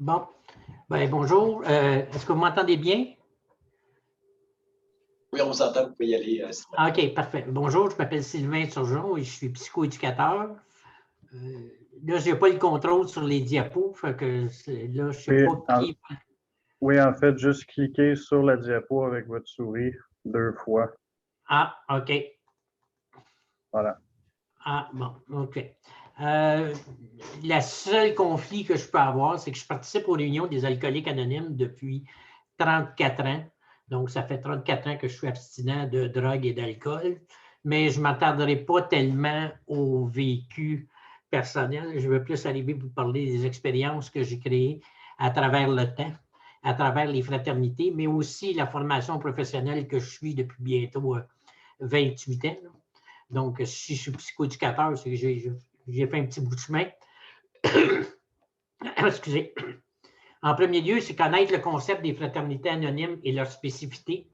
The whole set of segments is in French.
Bon, ben, bonjour. Est-ce que vous m'entendez bien? Oui, on vous entend, vous pouvez y aller. OK, parfait. Bonjour, je m'appelle Sylvain Turgeon et je suis psychoéducateur. Là, je n'ai pas le contrôle sur les diapos, fait que là, je ne sais Oui, pas qui. oui, en fait, juste cliquez sur la diapo avec votre souris 2 fois. Ah, OK. Voilà. Ah, bon, OK. Le seul conflit que je peux avoir, c'est que je participe aux réunions des alcooliques anonymes depuis 34 ans. Donc, ça fait 34 ans que je suis abstinent de drogue et d'alcool, mais je ne m'attarderai pas tellement au vécu personnel. Je veux plus arriver pour vous parler des expériences que j'ai créées à travers le temps, à travers les fraternités, mais aussi la formation professionnelle que je suis depuis bientôt 28 ans. Donc, si je suis psychoéducateur, c'est que j'ai fait un petit bout de chemin. Excusez. En premier lieu, c'est connaître le concept des fraternités anonymes et leur spécificité.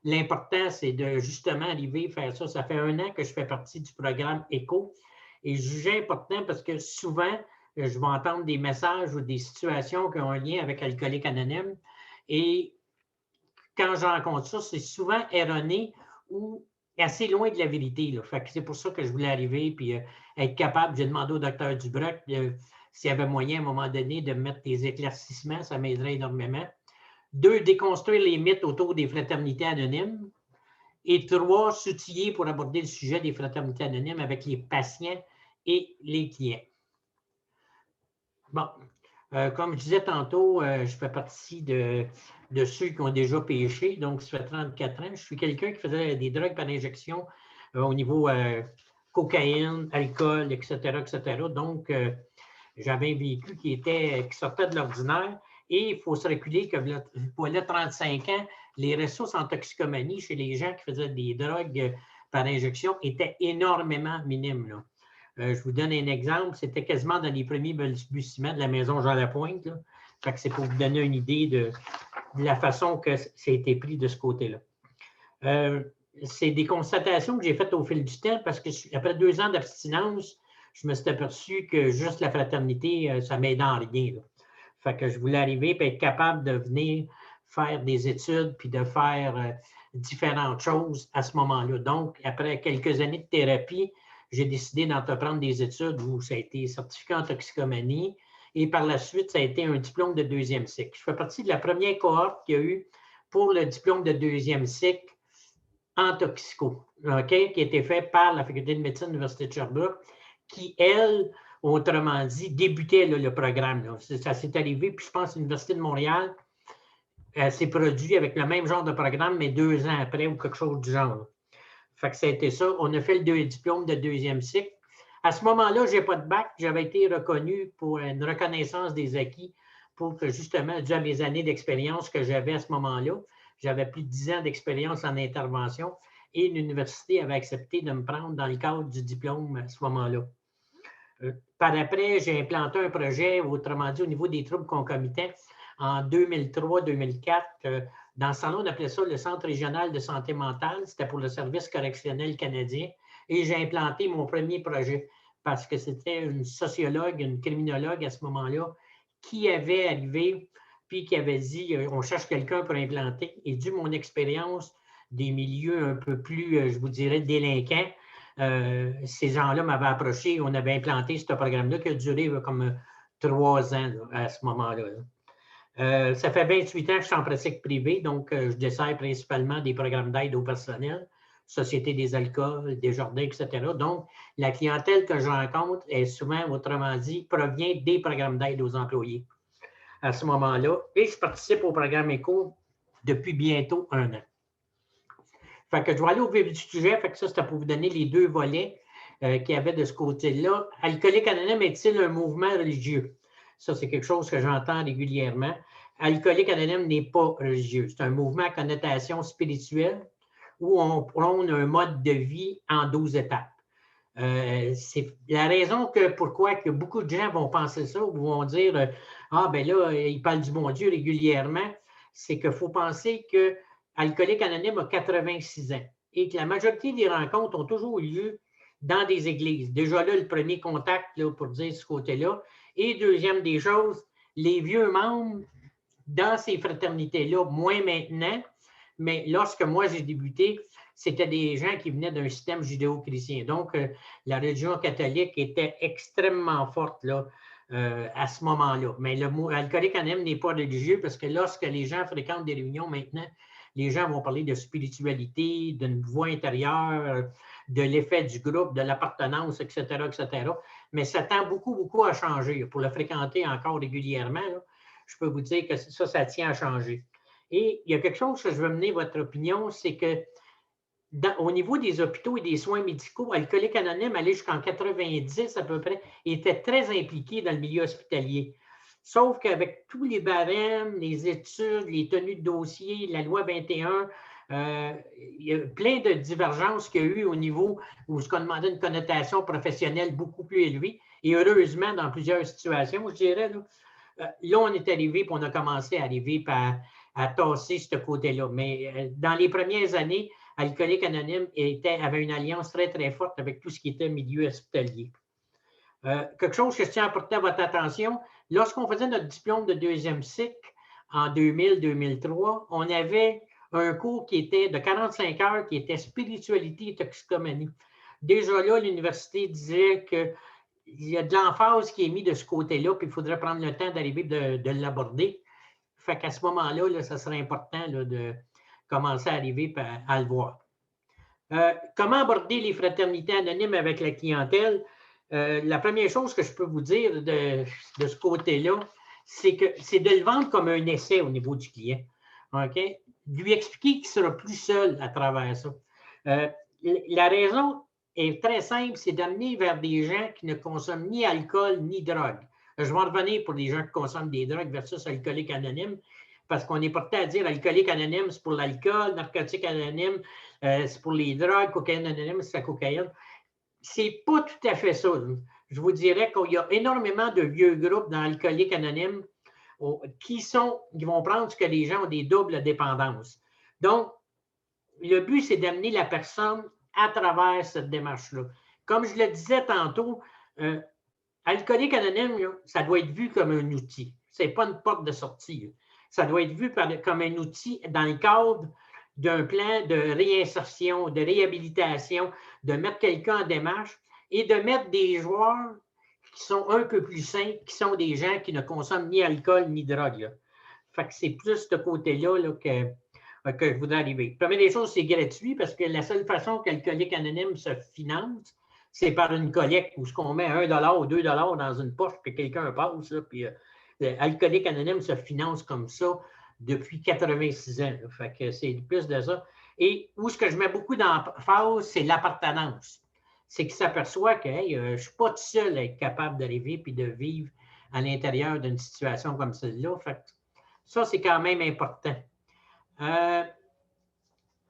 L'important, c'est de justement arriver à faire ça. Ça fait 1 an que je fais partie du programme ECHO et je juge important parce que souvent, je vais entendre des messages ou des situations qui ont un lien avec Alcooliques Anonymes et quand je rencontre ça, c'est souvent erroné ou assez loin de la vérité. Là. Fait que c'est pour ça que je voulais arriver et être capable. J'ai demandé au docteur Dubroc s'il y avait moyen à un moment donné de mettre des éclaircissements, ça m'aiderait énormément. 2, déconstruire les mythes autour des fraternités anonymes. Et 3, s'outiller pour aborder le sujet des fraternités anonymes avec les patients et les clients. Bon, comme je disais tantôt, je fais partie de ceux qui ont déjà péché, donc ça fait 34 ans. Je suis quelqu'un qui faisait des drogues par injection au niveau cocaïne, alcool, etc., etc. Donc, j'avais un véhicule qui sortait de l'ordinaire et il faut se reculer que voilà 35 ans, les ressources en toxicomanie chez les gens qui faisaient des drogues par injection étaient énormément minimes. Là. Je vous donne un exemple, c'était quasiment dans les premiers balbutiements de la maison Jean Lapointe. Là. Fait que c'est pour vous donner une idée de la façon que ça a été pris de ce côté-là. C'est des constatations que j'ai faites au fil du temps parce que après 2 ans d'abstinence, je me suis aperçu que juste la fraternité, ça m'aide en rien. Là. Fait que je voulais arriver et être capable de venir faire des études puis de faire différentes choses à ce moment-là. Donc, après quelques années de thérapie, j'ai décidé d'entreprendre des études où ça a été certificat en toxicomanie et par la suite, ça a été un diplôme de 2e cycle. Je fais partie de la première cohorte qu'il y a eu pour le diplôme de 2e cycle en toxico, okay, qui a été fait par la Faculté de médecine de l'Université de Sherbrooke, qui, elle, autrement dit, débutait là, le programme. Là. Ça s'est arrivé, puis je pense que l'Université de Montréal s'est produit avec le même genre de programme, mais 2 ans après ou quelque chose du genre. Là. Fait que ça a été ça. On a fait le diplôme de 2e cycle. À ce moment-là, je n'ai pas de bac. J'avais été reconnu pour une reconnaissance des acquis pour que, justement, dû à mes années d'expérience que j'avais à ce moment-là, j'avais plus de 10 ans d'expérience en intervention et l'université avait accepté de me prendre dans le cadre du diplôme à ce moment-là. Par après, j'ai implanté un projet, autrement dit, au niveau des troubles concomitants en 2003-2004. Dans ce temps-là, on appelait ça le Centre régional de santé mentale. C'était pour le Service correctionnel canadien. Et j'ai implanté mon premier projet parce que c'était une sociologue, une criminologue à ce moment-là qui avait arrivé puis qui avait dit on cherche quelqu'un pour implanter. Et dû mon expérience des milieux un peu plus, je vous dirais, délinquants, ces gens-là m'avaient approché. On avait implanté ce programme-là qui a duré comme 3 ans là, à ce moment-là. Ça fait 28 ans que je suis en pratique privée, donc je dessert principalement des programmes d'aide au personnel, Société des alcools, des jardins, etc. Donc, la clientèle que je rencontre est souvent, autrement dit, provient des programmes d'aide aux employés à ce moment-là. Et je participe au programme ECHO depuis bientôt 1 an. Fait que je vais aller au vif du sujet. Fait que ça, c'était pour vous donner les 2 volets qu'il y avait de ce côté-là. Alcoolique Anonyme est-il un mouvement religieux? Ça, c'est quelque chose que j'entends régulièrement. Alcoolique Anonyme n'est pas religieux. C'est un mouvement à connotation spirituelle où on prône un mode de vie en 12 étapes. C'est la raison pourquoi que beaucoup de gens vont penser ça ou vont dire ah, ben là, il parle du bon Dieu régulièrement. C'est qu'il faut penser que Alcoolique Anonyme a 86 ans et que la majorité des rencontres ont toujours eu lieu dans des églises. Déjà là, le premier contact là, pour dire ce côté-là. Et deuxième des choses, les vieux membres dans ces fraternités-là, moins maintenant, mais lorsque moi j'ai débuté, c'était des gens qui venaient d'un système judéo-chrétien. Donc, la religion catholique était extrêmement forte là, à ce moment-là. Mais le mot Alcooliques Anonymes n'est pas religieux parce que lorsque les gens fréquentent des réunions maintenant, les gens vont parler de spiritualité, d'une voix intérieure, de l'effet du groupe, de l'appartenance, etc., etc. Mais ça tend beaucoup, beaucoup à changer. Pour le fréquenter encore régulièrement, là, je peux vous dire que ça tient à changer. Et il y a quelque chose que je veux mener votre opinion, c'est que au niveau des hôpitaux et des soins médicaux, Alcooliques Anonymes, allé jusqu'en 90 à peu près, était très impliqué dans le milieu hospitalier. Sauf qu'avec tous les barèmes, les études, les tenues de dossier, la loi 21, il y a plein de divergences qu'il y a eu au niveau où ce qu'on demandait une connotation professionnelle beaucoup plus élevée. Et heureusement, dans plusieurs situations, je dirais, là on est arrivé, puis on a commencé à arriver à tasser ce côté-là. Mais dans les premières années, Alcooliques Anonymes avait une alliance très, très forte avec tout ce qui était milieu hospitalier. Quelque chose que je tiens à porter à votre attention, lorsqu'on faisait notre diplôme de deuxième cycle en 2000-2003, on avait un cours qui était de 45 heures qui était spiritualité et toxicomanie. Déjà là, l'université disait qu'il y a de l'emphase qui est mise de ce côté-là, puis il faudrait prendre le temps d'arriver de l'aborder. Fait qu'à ce moment-là, là, ça serait important là, de commencer à arriver à le voir. Comment aborder les fraternités anonymes avec la clientèle? La première chose que je peux vous dire de ce côté-là, c'est de le vendre comme un essai au niveau du client. Okay? Lui expliquer qu'il ne sera plus seul à travers ça. La raison est très simple, c'est d'amener vers des gens qui ne consomment ni alcool ni drogue. Je vais en revenir pour les gens qui consomment des drogues versus Alcooliques Anonymes, parce qu'on est porté à dire Alcooliques Anonymes, c'est pour l'alcool, Narcotiques Anonymes, c'est pour les drogues, Cocaïne Anonyme, c'est la cocaïne. C'est pas tout à fait ça. Je vous dirais qu'il y a énormément de vieux groupes dans Alcooliques Anonymes qui vont prendre ce que les gens ont des doubles dépendances. Donc, le but, c'est d'amener la personne à travers cette démarche-là. Comme je le disais tantôt, Alcooliques Anonymes, ça doit être vu comme un outil. Ce n'est pas une porte de sortie. Ça doit être vu comme un outil dans le cadre d'un plan de réinsertion, de réhabilitation, de mettre quelqu'un en démarche et de mettre des joueurs qui sont un peu plus sains, qui sont des gens qui ne consomment ni alcool ni drogue. Là. Fait que c'est plus de côté-là là, que je voudrais arriver. La première des choses, c'est gratuit parce que la seule façon qu'Alcooliques Anonymes se finance, c'est par une collecte où on met $1 ou $2 dans une poche puis quelqu'un passe. Là, puis Alcooliques Anonymes se finance comme ça depuis 86 ans. Là. Fait que c'est plus de ça. Et où ce que je mets beaucoup d'emphase, c'est l'appartenance. C'est qu'il s'aperçoit que hey, je ne suis pas tout seul à être capable d'arriver et de vivre à l'intérieur d'une situation comme celle-là. Fait que ça, c'est quand même important.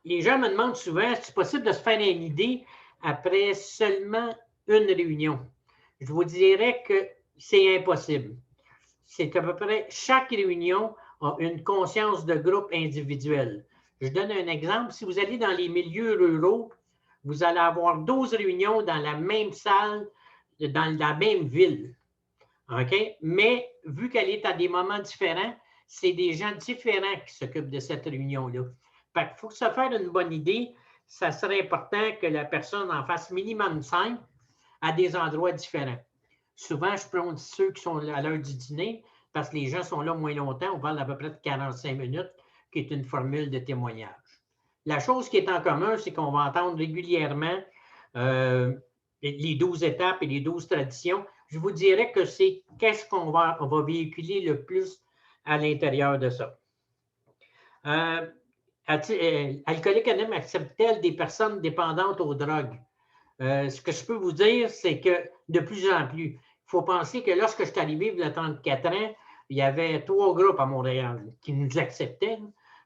Les gens me demandent souvent si c'est possible de se faire une idée après seulement une réunion. Je vous dirais que c'est impossible. C'est à peu près chaque réunion a une conscience de groupe individuelle. Je donne un exemple. Si vous allez dans les milieux ruraux, vous allez avoir 12 réunions dans la même salle, dans la même ville. OK? Mais vu qu'elle est à des moments différents, c'est des gens différents qui s'occupent de cette réunion-là. Fait qu'il faut se faire une bonne idée. Ça serait important que la personne en fasse minimum 5 à des endroits différents. Souvent, je prends ceux qui sont à l'heure du dîner parce que les gens sont là moins longtemps. On parle d'à peu près de 45 minutes, qui est une formule de témoignage. La chose qui est en commun, c'est qu'on va entendre régulièrement les 12 étapes et les 12 traditions. Je vous dirais que c'est qu'est-ce qu'on va véhiculer le plus à l'intérieur de ça. Alcooliques Anonymes accepte-t-elle des personnes dépendantes aux drogues? Ce que je peux vous dire, c'est que de plus en plus, il faut penser que lorsque je suis arrivé il y a 34 ans, il y avait 3 groupes à Montréal qui nous acceptaient.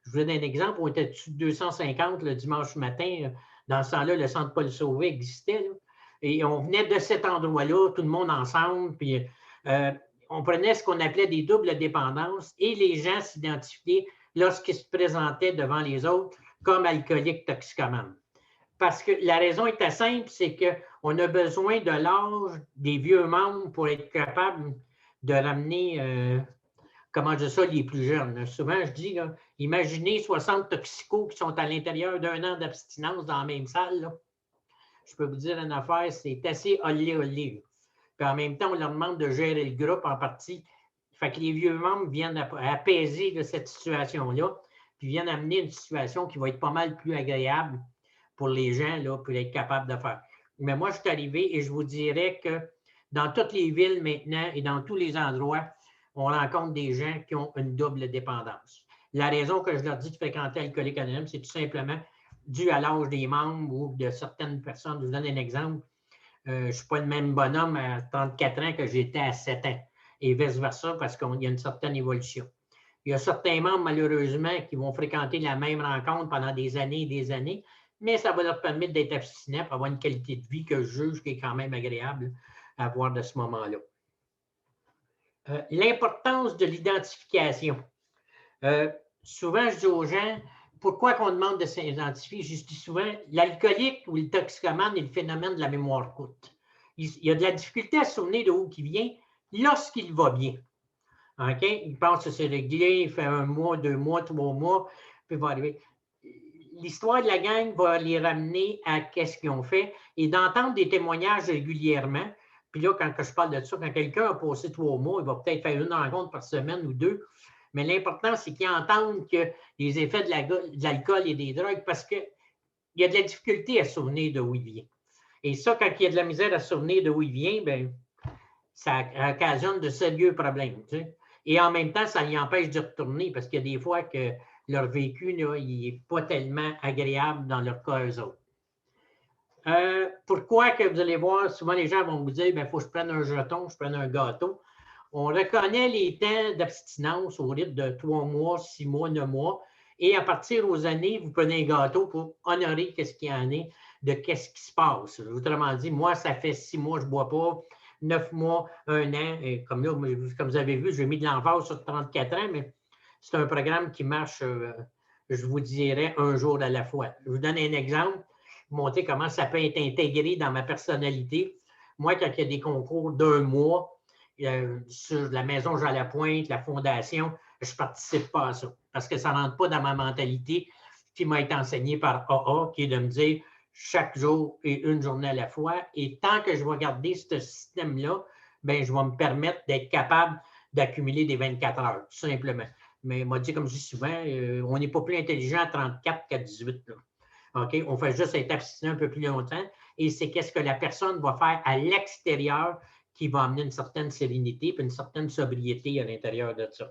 Je vous donne un exemple, on était 250 le dimanche matin. Dans ce temps-là, le Centre Paul Sauvé existait. Là, et on venait de cet endroit-là, tout le monde ensemble, puis on prenait ce qu'on appelait des doubles dépendances et les gens s'identifiaient lorsqu'ils se présentaient devant les autres comme alcooliques toxicomanes. Parce que la raison était simple, c'est qu'on a besoin de l'âge des vieux membres pour être capable de ramener comment dire ça, les plus jeunes. Là. Souvent, je dis, là, imaginez 60 toxicos qui sont à l'intérieur d'un an d'abstinence dans la même salle. Là. Je peux vous dire une affaire, c'est assez olé. Puis en même temps, on leur demande de gérer le groupe en partie. Fait que les vieux membres viennent apaiser là, cette situation-là, puis viennent amener une situation qui va être pas mal plus agréable pour les gens, là, pour être capables de faire. Mais moi, je suis arrivé et je vous dirais que dans toutes les villes maintenant et dans tous les endroits, on rencontre des gens qui ont une double dépendance. La raison que je leur dis de fréquenter Alcooliques Anonymes, c'est tout simplement dû à l'âge des membres ou de certaines personnes. Je vous donne un exemple. Je ne suis pas le même bonhomme à 34 ans que j'étais à 7 ans et vice-versa parce qu'il y a une certaine évolution. Il y a certains membres, malheureusement, qui vont fréquenter la même rencontre pendant des années et des années, mais ça va leur permettre d'être abstinents pour avoir une qualité de vie que je juge qui est quand même agréable à avoir de ce moment-là. L'importance de l'identification. Souvent, je dis aux gens, pourquoi qu'on demande de s'identifier? Je dis souvent, l'alcoolique ou le toxicomane est le phénomène de la mémoire courte. Il y a de la difficulté à se souvenir de où il vient lorsqu'il va bien. Okay? Il pense que c'est réglé, il fait 1 mois, 2 mois, 3 mois, puis il va arriver. L'histoire de la gang va les ramener à qu'est-ce qu'ils ont fait et d'entendre des témoignages régulièrement. Puis là, quand je parle de ça, quand quelqu'un a passé 3 mois, il va peut-être faire une rencontre par semaine ou 2. Mais l'important, c'est qu'ils entendent que les effets de l'alcool et des drogues, parce qu'il y a de la difficulté à se souvenir de où il vient. Et ça, quand il y a de la misère à se souvenir de où il vient, bien, ça occasionne de sérieux problèmes. Tu sais. Et en même temps, ça les empêche de retourner parce qu'il y a des fois que leur vécu n'est pas tellement agréable dans leur cas eux autres. Pourquoi que vous allez voir, souvent les gens vont vous dire, il faut que je prenne un jeton, je prenne un gâteau. On reconnaît les temps d'abstinence au rythme de 3 mois, 6 mois, 9 mois. Et à partir aux années, vous prenez un gâteau pour honorer qu'est-ce qu'il y en est, de qu'est-ce qui se passe. Autrement dit, moi, ça fait 6 mois, je ne bois pas, 9 mois, 1 an. Et comme là, comme vous avez vu, j'ai mis de l'emphase sur 34 ans, mais c'est un programme qui marche, je vous dirais, un jour à la fois. Je vous donne un exemple, montrer comment ça peut être intégré dans ma personnalité. Moi, quand il y a des concours d'1 mois, sur la maison Jean Lapointe, la fondation, je ne participe pas à ça parce que ça ne rentre pas dans ma mentalité qui m'a été enseignée par AA, qui est de me dire chaque jour et une journée à la fois. Et tant que je vais garder ce système-là, bien, je vais me permettre d'être capable d'accumuler des 24 heures, tout simplement. Mais moi, dit comme je dis souvent, on n'est pas plus intelligent à 34 qu'à 18. Là. OK? On fait juste être abstinent un peu plus longtemps. Et c'est qu'est-ce que la personne va faire à l'extérieur qui va amener une certaine sérénité et une certaine sobriété à l'intérieur de ça.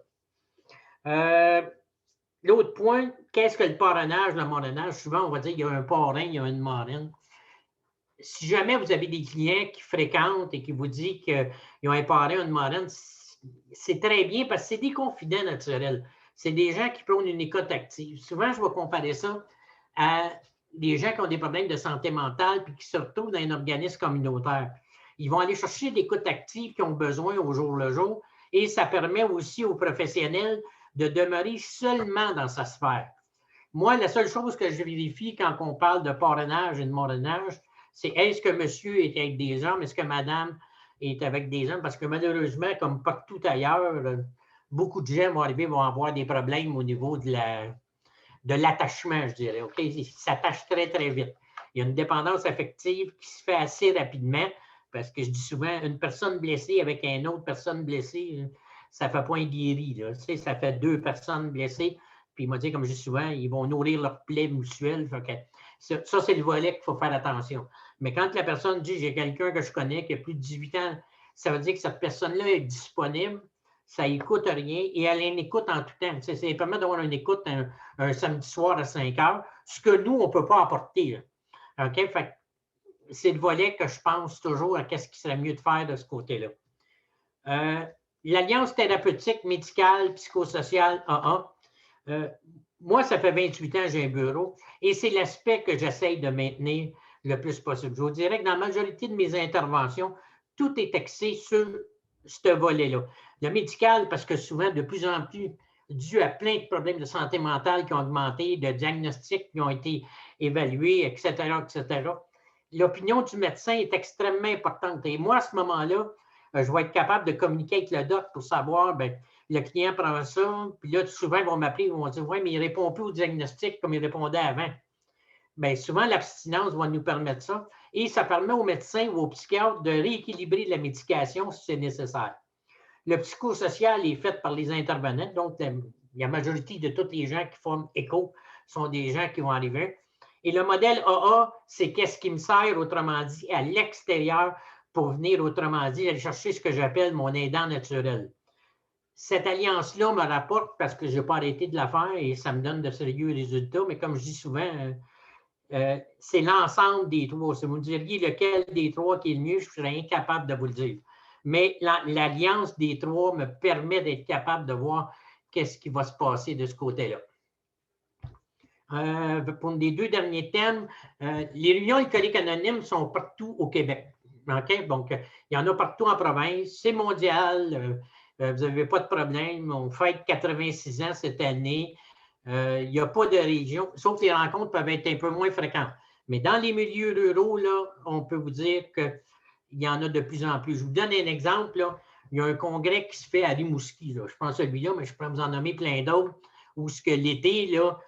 L'autre point, qu'est-ce que le parrainage, le marrainage? Souvent, on va dire qu'il y a un parrain, il y a une marraine. Si jamais vous avez des clients qui fréquentent et qui vous disent qu'ils ont un parrain, une marraine, c'est très bien parce que c'est des confidents naturels. C'est des gens qui prônent une écoute active. Souvent, je vais comparer ça à des gens qui ont des problèmes de santé mentale puis qui se retrouvent dans un organisme communautaire. Ils vont aller chercher des écoutes actives qui ont besoin au jour le jour et ça permet aussi aux professionnels de demeurer seulement dans sa sphère. Moi, la seule chose que je vérifie quand on parle de parrainage et de marrainage, c'est est-ce que monsieur est avec des hommes, est-ce que madame est avec des hommes? Parce que malheureusement, comme partout ailleurs, beaucoup de gens vont arriver, vont avoir des problèmes au niveau de l'attachement, je dirais. Okay? Ils s'attachent très, très vite. Il y a une dépendance affective qui se fait assez rapidement parce que je dis souvent, une personne blessée avec une autre personne blessée, ça ne fait pas un guéri. Là. Tu sais, ça fait 2 personnes blessées. Puis il m'a dit, comme je dis souvent, ils vont nourrir leur plaie mutuelle. Ça, c'est le volet qu'il faut faire attention. Mais quand la personne dit, j'ai quelqu'un que je connais qui a plus de 18 ans, ça veut dire que cette personne-là est disponible, ça n'écoute rien et elle a une écoute en tout temps. Ça permet d'avoir une écoute un samedi soir à 5 heures, ce que nous, on ne peut pas apporter. Là. OK? Fait c'est le volet que je pense toujours à qu'est-ce qui serait mieux de faire de ce côté-là. L'Alliance thérapeutique, médicale, psychosociale AA, moi, ça fait 28 ans que j'ai un bureau et c'est l'aspect que j'essaye de maintenir le plus possible. Je vous dirais que dans la majorité de mes interventions, tout est axé sur ce volet-là. Le médical, parce que souvent, de plus en plus, dû à plein de problèmes de santé mentale qui ont augmenté, de diagnostics qui ont été évalués, etc., etc., l'opinion du médecin est extrêmement importante. Et moi, à ce moment-là, je vais être capable de communiquer avec le doc pour savoir, bien, le client prend ça, puis là, souvent, ils vont m'appeler, ils vont dire, oui, mais il ne répond plus au diagnostic comme il répondait avant. Bien, souvent, l'abstinence va nous permettre ça et ça permet aux médecins ou aux psychiatres de rééquilibrer la médication si c'est nécessaire. Le psychosocial est fait par les intervenants, donc la majorité de tous les gens qui forment ECHO sont des gens qui vont arriver. Et le modèle AA, c'est qu'est-ce qui me sert, autrement dit, à l'extérieur pour venir, autrement dit, aller chercher ce que j'appelle mon aidant naturel. Cette alliance-là me rapporte parce que je n'ai pas arrêté de la faire et ça me donne de sérieux résultats, mais comme je dis souvent, c'est l'ensemble des trois. Si vous me diriez lequel des trois qui est le mieux, je serais incapable de vous le dire. Mais l'alliance des trois me permet d'être capable de voir qu'est-ce qui va se passer de ce côté-là. Pour les 2 derniers thèmes, les réunions alcooliques anonymes sont partout au Québec. Okay? Donc, il y en a partout en province. C'est mondial. Vous n'avez pas de problème. On fête 86 ans cette année. Il n'y a pas de région, sauf que les rencontres peuvent être un peu moins fréquentes. Mais dans les milieux ruraux, là, on peut vous dire qu'il y en a de plus en plus. Je vous donne un exemple. Là. Il y a un congrès qui se fait à Rimouski. Là. Je pense à celui-là, mais je peux vous en nommer plein d'autres, où ce que l'été, là,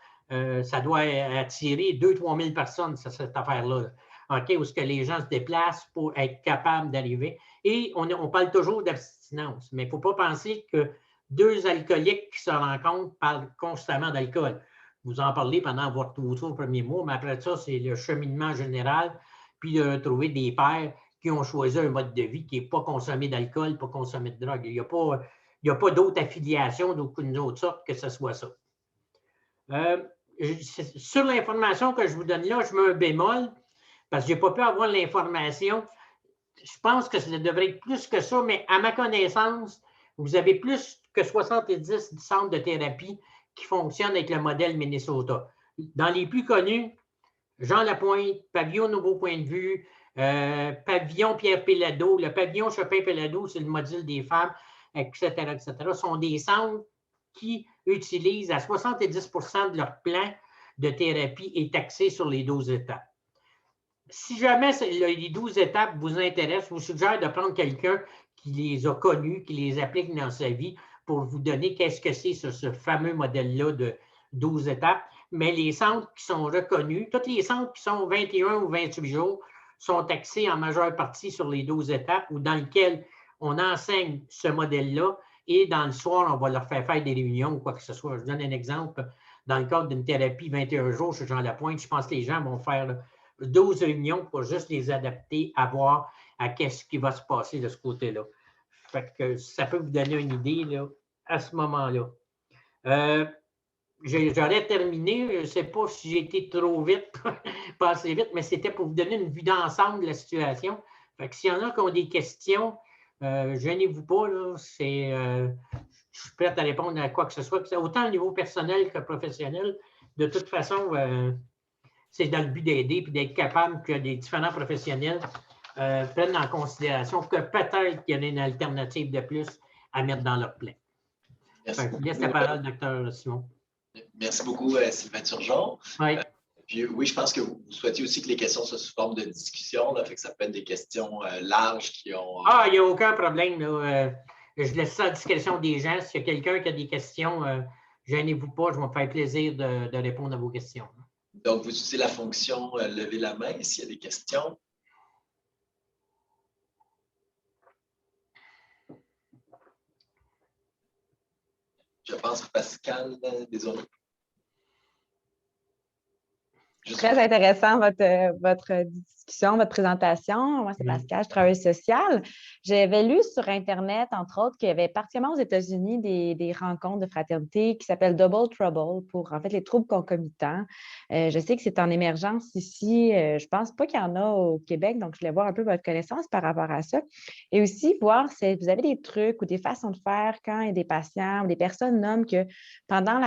ça doit attirer 2-3 000 personnes, cette affaire-là. Okay, où ce que les gens se déplacent pour être capables d'arriver. Et on parle toujours d'abstinence, mais il ne faut pas penser que 2 alcooliques qui se rencontrent parlent constamment d'alcool. Vous en parlez pendant votre premier mois, mais après ça, c'est le cheminement général, puis de trouver des pairs qui ont choisi un mode de vie qui n'est pas consommé d'alcool, pas consommé de drogue. Il n'y a pas d'autre affiliation d'aucune autre sorte que ce soit ça. Sur l'information que je vous donne là, je mets un bémol parce que je n'ai pas pu avoir l'information. Je pense que ça devrait être plus que ça, mais à ma connaissance, vous avez plus que 70 centres de thérapie qui fonctionnent avec le modèle Minnesota. Dans les plus connus, Jean Lapointe, Pavillon Nouveau Point de Vue, Pavillon Pierre Péladeau, le Pavillon Chopin Péladeau, c'est le module des femmes, etc., sont des centres qui utilisent à 70 de leur plan de thérapie est axé sur les 12 étapes. Si jamais les 12 étapes vous intéressent, je vous suggère de prendre quelqu'un qui les a connus, qui les applique dans sa vie pour vous donner qu'est-ce que c'est ce fameux modèle-là de 12 étapes. Mais les centres qui sont reconnus, tous les centres qui sont 21 ou 28 jours sont axés en majeure partie sur les 12 étapes ou dans lesquelles on enseigne ce modèle-là et dans le soir, on va leur faire des réunions ou quoi que ce soit. Je donne un exemple. Dans le cadre d'une thérapie 21 jours chez Jean Lapointe, je pense que les gens vont faire 12 réunions pour juste les adapter à voir à qu'est-ce qui va se passer de ce côté-là. Fait que ça peut vous donner une idée là, à ce moment-là. J'aurais terminé, je ne sais pas si j'ai été trop vite, pas assez vite, mais c'était pour vous donner une vue d'ensemble de la situation. Fait que s'il y en a qui ont des questions, gênez-vous pas, là, je suis prêt à répondre à quoi que ce soit, autant au niveau personnel que professionnel. De toute façon, c'est dans le but d'aider et d'être capable que les différents professionnels prennent en considération que peut-être qu'il y a une alternative de plus à mettre dans leur plan. Enfin, je vous laisse la parole, Dr. Simon. Merci beaucoup, Sylvain Turgeon. Oui. Puis, oui, je pense que vous souhaitiez aussi que les questions soient sous forme de discussion, là, fait que ça peut être des questions larges qui ont… il n'y a aucun problème. Là. Je laisse ça à la discrétion des gens. S'il y a quelqu'un qui a des questions, gênez-vous pas, je vais me faire plaisir de répondre à vos questions. Donc, vous utilisez la fonction lever la main s'il y a des questions. Je pense que Pascal, désolé. Très intéressant votre discussion, votre présentation. Moi, c'est Pascal, je travaille social. J'avais lu sur Internet, entre autres, qu'il y avait particulièrement aux États-Unis des rencontres de fraternité qui s'appellent Double Trouble pour, en fait, les troubles concomitants. Je sais que c'est en émergence ici. Je ne pense pas qu'il y en a au Québec, donc je voulais voir un peu votre connaissance par rapport à ça. Et aussi voir si vous avez des trucs ou des façons de faire quand il y a des patients ou des personnes nomment que pendant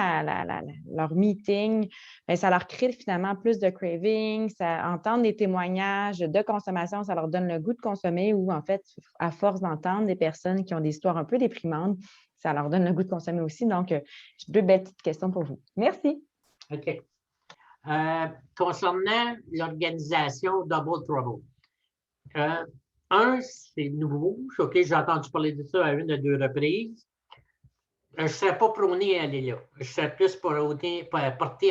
leur meeting, bien, ça leur crée finalement plus de craving, entendre des témoignages de consommation, ça leur donne le goût de consommer ou en fait, à force d'entendre des personnes qui ont des histoires un peu déprimantes, ça leur donne le goût de consommer aussi. Donc, j'ai 2 belles petites questions pour vous. Merci. OK. Concernant l'organisation Double Trouble, Un, c'est nouveau. OK, j'ai entendu parler de ça à une ou deux reprises. Je ne serais pas prôné à aller là. Je serais plus porté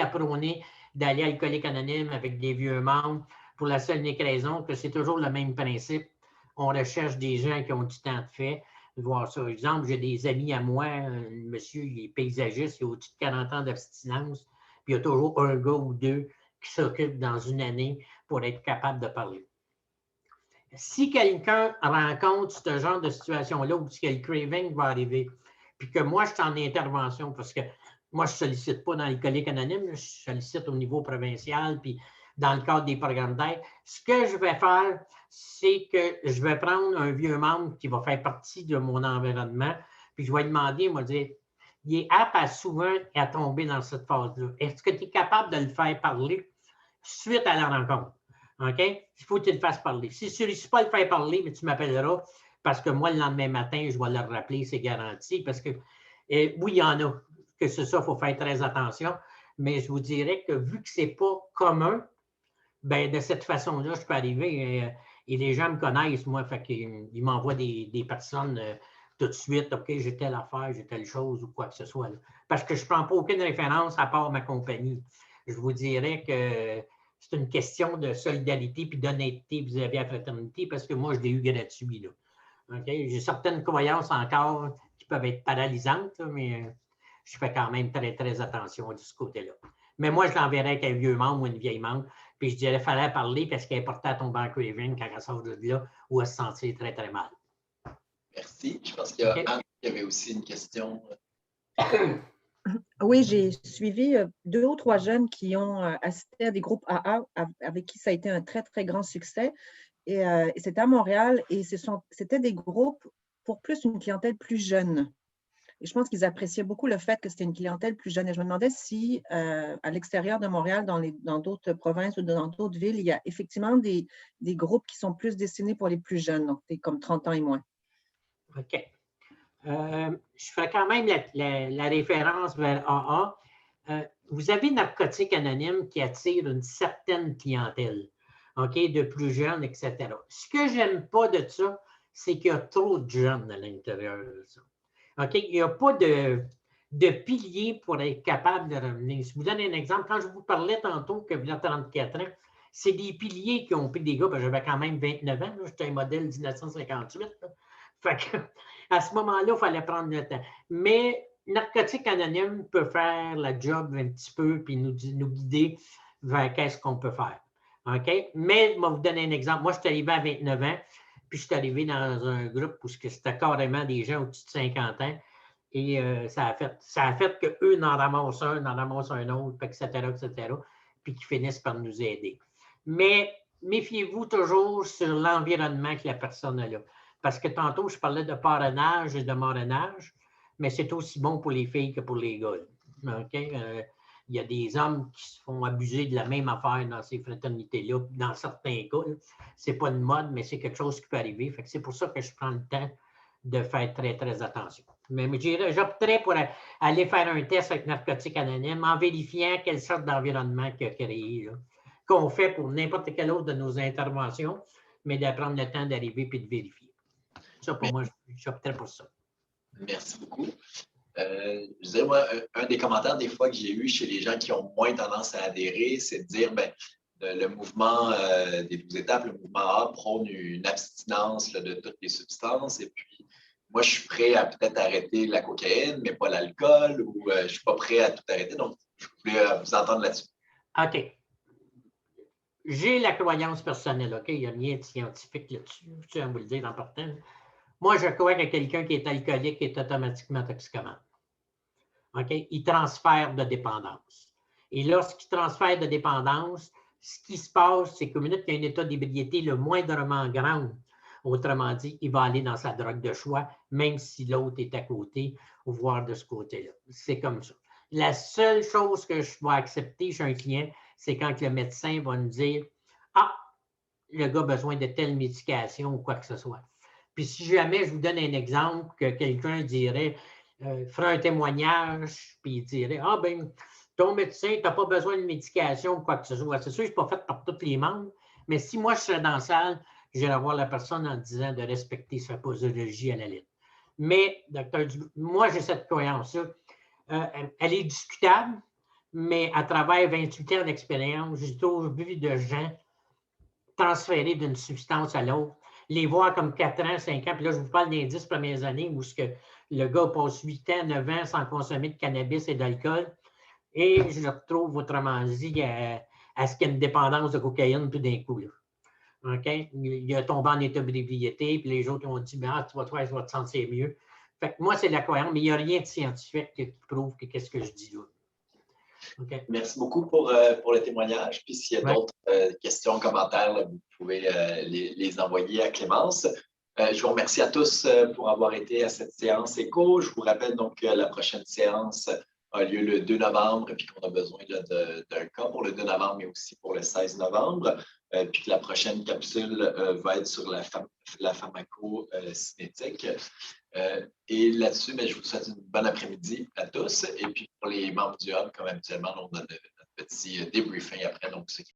à prôner d'aller à Alcooliques Anonymes avec des vieux membres pour la seule et unique raison que c'est toujours le même principe. On recherche des gens qui ont du temps de fait. Voir ça. Par exemple, j'ai des amis à moi, un monsieur, il est paysagiste, il a au-dessus de 40 ans d'abstinence, puis il y a toujours un gars ou deux qui s'occupent dans une année pour être capable de parler. Si quelqu'un rencontre ce genre de situation-là où le craving va arriver, puis que moi, je suis en intervention, parce que moi, je ne sollicite pas dans Alcooliques Anonymes, je sollicite au niveau provincial, puis dans le cadre des programmes d'aide. Ce que je vais faire, c'est que je vais prendre un vieux membre qui va faire partie de mon environnement, puis je vais lui demander, il va dire, il est apte souvent à tomber dans cette phase-là. Est-ce que tu es capable de le faire parler suite à la rencontre? OK? Il faut que tu le fasses parler. Si tu ne réussis pas à le faire parler, mais tu m'appelleras parce que moi, le lendemain matin, je vais le rappeler, c'est garanti. Parce que, oui, il y en a que c'est ça, il faut faire très attention. Mais je vous dirais que vu que ce n'est pas commun, ben, de cette façon-là, je peux arriver et les gens me connaissent, moi, fait qu'ils m'envoient des personnes tout de suite, OK, j'ai telle affaire, j'ai telle chose ou quoi que ce soit. Là. Parce que je ne prends pas aucune référence à part ma compagnie. Je vous dirais que c'est une question de solidarité et d'honnêteté vis-à-vis de la fraternité parce que moi, je l'ai eu gratuit. Là. Okay? J'ai certaines croyances encore qui peuvent être paralysantes, là, mais je fais quand même très, très attention de ce côté-là. Mais moi, je l'enverrais avec un vieux membre ou une vieille membre, puis je dirais qu'il fallait parler parce qu'elle est portée à tomber en craving quand elle sort de là ou à se sentir très, très mal. Merci. Je pense qu'il y a Anne qui avait aussi une question. Oui, j'ai suivi 2 ou 3 jeunes qui ont assisté à des groupes AA avec qui ça a été un très, très grand succès. Et c'était à Montréal et c'était des groupes pour plus une clientèle plus jeune. Et je pense qu'ils appréciaient beaucoup le fait que c'était une clientèle plus jeune. Et je me demandais si à l'extérieur de Montréal, dans d'autres provinces ou dans d'autres villes, il y a effectivement des groupes qui sont plus destinés pour les plus jeunes, donc comme 30 ans et moins. OK. Je ferai quand même la référence vers AA. Vous avez Narcotiques Anonymes qui attire une certaine clientèle, OK, de plus jeunes, etc. Ce que je n'aime pas de ça, c'est qu'il y a trop de jeunes à l'intérieur de ça. OK, il n'y a pas de pilier pour être capable de revenir. Je vous donne un exemple. Quand je vous parlais tantôt que vous avez 34 ans, c'est des piliers qui ont pris des gars, j'avais quand même 29 ans, j'étais un modèle 1958. Là. Fait que, à ce moment-là, il fallait prendre le temps. Mais Narcotiques Anonymes peut faire la job un petit peu puis nous guider vers qu'est-ce qu'on peut faire. OK? Mais je vais vous donner un exemple. Moi, je suis arrivé à 29 ans, puis je suis arrivé dans un groupe où c'était carrément des gens au-dessus de 50 ans. Et ça a fait qu'eux n'en ramassent un autre, etc., puis qu'ils finissent par nous aider. Mais méfiez-vous toujours sur l'environnement que la personne a là. Parce que tantôt, je parlais de parrainage et de marrainage, mais c'est aussi bon pour les filles que pour les gars. Okay? Il y a des hommes qui se font abuser de la même affaire dans ces fraternités-là. Dans certains cas, ce n'est pas une mode, mais c'est quelque chose qui peut arriver. Fait que c'est pour ça que je prends le temps de faire très, très attention. Mais j'opterais pour aller faire un test avec Narcotiques Anonymes en vérifiant quelle sorte d'environnement qu'il a créé, qu'on fait pour n'importe quelle autre de nos interventions, mais de prendre le temps d'arriver et de vérifier. Ça, pour moi, j'opterais pour ça. Merci beaucoup. Je disais, moi, un des commentaires des fois que j'ai eu chez les gens qui ont moins tendance à adhérer, c'est de dire, ben, le mouvement des 12 étapes, le mouvement A prône une abstinence là, de toutes les substances. Et puis, moi, je suis prêt à peut-être arrêter la cocaïne, mais pas l'alcool, ou je ne suis pas prêt à tout arrêter. Donc, je voulais vous entendre là-dessus. OK. J'ai la croyance personnelle, OK? Il n'y a rien de scientifique là-dessus. Je tiens à vous le dire en partant. Moi, je crois que quelqu'un qui est alcoolique est automatiquement toxicomane. OK? Il transfère de dépendance. Et lorsqu'il transfère de dépendance, ce qui se passe, c'est qu'au minute qu'il y a un état d'ébriété le moindrement grand, autrement dit, il va aller dans sa drogue de choix, même si l'autre est à côté ou voire de ce côté-là. C'est comme ça. La seule chose que je vais accepter chez un client, c'est quand le médecin va nous dire « Ah, le gars a besoin de telle médication ou quoi que ce soit. » Puis si jamais je vous donne un exemple que quelqu'un dirait, fera un témoignage, puis il dirait « Ah, ben ton médecin, tu n'as pas besoin de médication ou quoi que ce soit. » C'est sûr que ce n'est pas fait par tous les membres, mais si moi je serais dans la salle, j'irai voir la personne en disant de respecter sa posologie à la lettre. Mais, Dr. Dubois, moi, j'ai cette croyance-là. Elle est discutable, mais à travers 28 ans d'expérience, j'ai toujours vu de gens transférer d'une substance à l'autre, les voir comme 4 ans, 5 ans, puis là, je vous parle des 10 premières années où le gars passe 8 ans, 9 ans sans consommer de cannabis et d'alcool, et je le retrouve, autrement dit, à ce qu'il y a une dépendance de cocaïne tout d'un coup. Là. Okay? Il a tombé en état d'ébriété, puis les autres ont dit tu vas te sentir mieux. Fait que moi, c'est la croyance, mais il n'y a rien de scientifique qui prouve que qu'est-ce que je dis là. Okay. Merci beaucoup pour le témoignage. Puis s'il y a d'autres questions, commentaires, là, vous pouvez les envoyer à Clémence. Je vous remercie à tous pour avoir été à cette séance éco. Je vous rappelle donc que la prochaine séance a lieu le 2 novembre, puis qu'on a besoin d'un cas pour le 2 novembre, mais aussi pour le 16 novembre. Puis que la prochaine capsule va être sur la pharmacocinétique. Et là-dessus, je vous souhaite une bonne après-midi à tous. Et puis pour les membres du Hub, comme habituellement, on a notre petit débriefing après. Donc, ceux qui